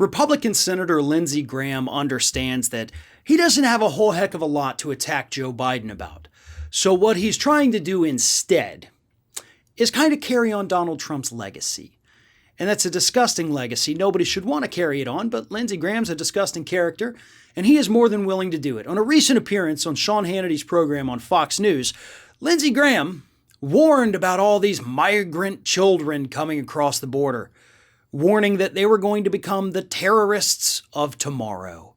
Republican Senator Lindsey Graham understands that he doesn't have a whole heck of a lot to attack Joe Biden about. So what he's trying to do instead is kind of carry on Donald Trump's legacy. And that's a disgusting legacy. Nobody should want to carry it on, but Lindsey Graham's a disgusting character, and he is more than willing to do it. On a recent appearance on Sean Hannity's program on Fox News, Lindsey Graham warned about all these migrant children coming across the border, warning that they were going to become the terrorists of tomorrow.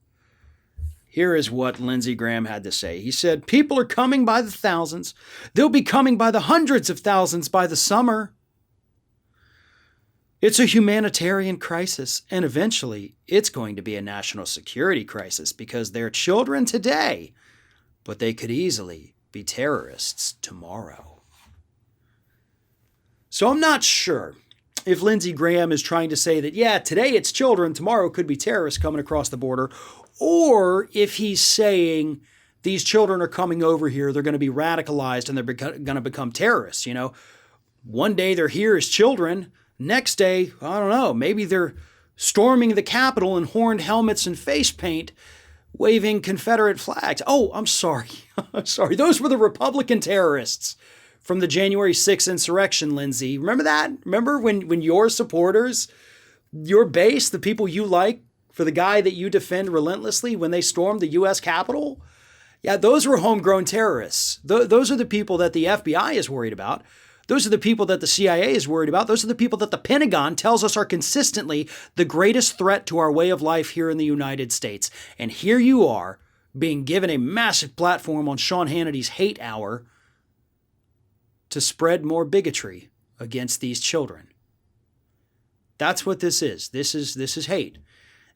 Here is what Lindsey Graham had to say. He said, "People are coming by the thousands. They'll be coming by the hundreds of thousands by the summer. It's a humanitarian crisis, and eventually it's going to be a national security crisis because they're children today, but they could easily be terrorists tomorrow." So I'm not sure if Lindsey Graham is trying to say that, yeah, today it's children, tomorrow could be terrorists coming across the border, or if he's saying these children are coming over here, they're going to be radicalized and they're going to become terrorists. One day they're here as children. Next day, I don't know, maybe they're storming the Capitol in horned helmets and face paint, waving Confederate flags. Oh, I'm sorry. I'm sorry. Those were the Republican terrorists from the January 6th insurrection, Lindsey. Remember that? Remember when your supporters, your base, the people you like, for the guy that you defend relentlessly, when they stormed the U.S. Capitol? Yeah, those were homegrown terrorists. Those are the people that the FBI is worried about. Those are the people that the CIA is worried about. Those are the people that the Pentagon tells us are consistently the greatest threat to our way of life here in the United States. And here you are, being given a massive platform on Sean Hannity's Hate Hour to spread more bigotry against these children. That's what this is. This is hate.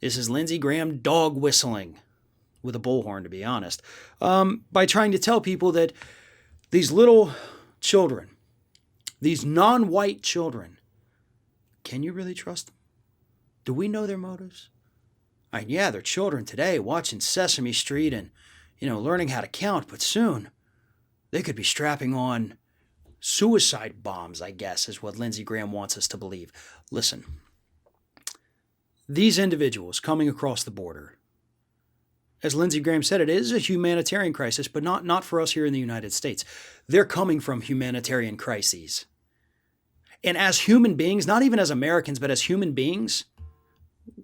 This is Lindsey Graham dog whistling with a bullhorn, to be honest, by trying to tell people that these little children, these non-white children, can you really trust them? Do we know their motives? Yeah, they're children today watching Sesame Street and, learning how to count, but soon they could be strapping on suicide bombs, I guess, is what Lindsey Graham wants us to believe. Listen, these individuals coming across the border, as Lindsey Graham said, it is a humanitarian crisis, but not for us here in the United States. They're coming from humanitarian crises. And as human beings, not even as Americans, but as human beings,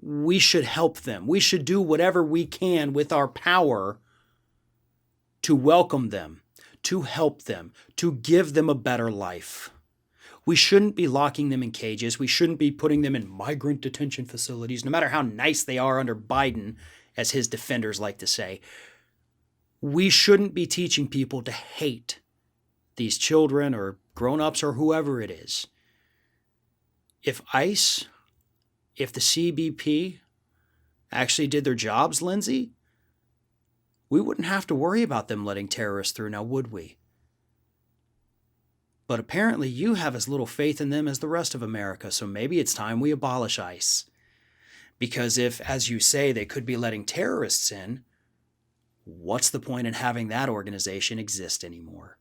we should help them. We should do whatever we can with our power to welcome them, to help them, to give them a better life. We shouldn't be locking them in cages. We shouldn't be putting them in migrant detention facilities, no matter how nice they are under Biden, as his defenders like to say. We shouldn't be teaching people to hate these children or grown-ups or whoever it is. If ICE, if the CBP actually did their jobs, Lindsey, we wouldn't have to worry about them letting terrorists through now, would we? But apparently you have as little faith in them as the rest of America, so maybe it's time we abolish ICE. Because if, as you say, they could be letting terrorists in, what's the point in having that organization exist anymore?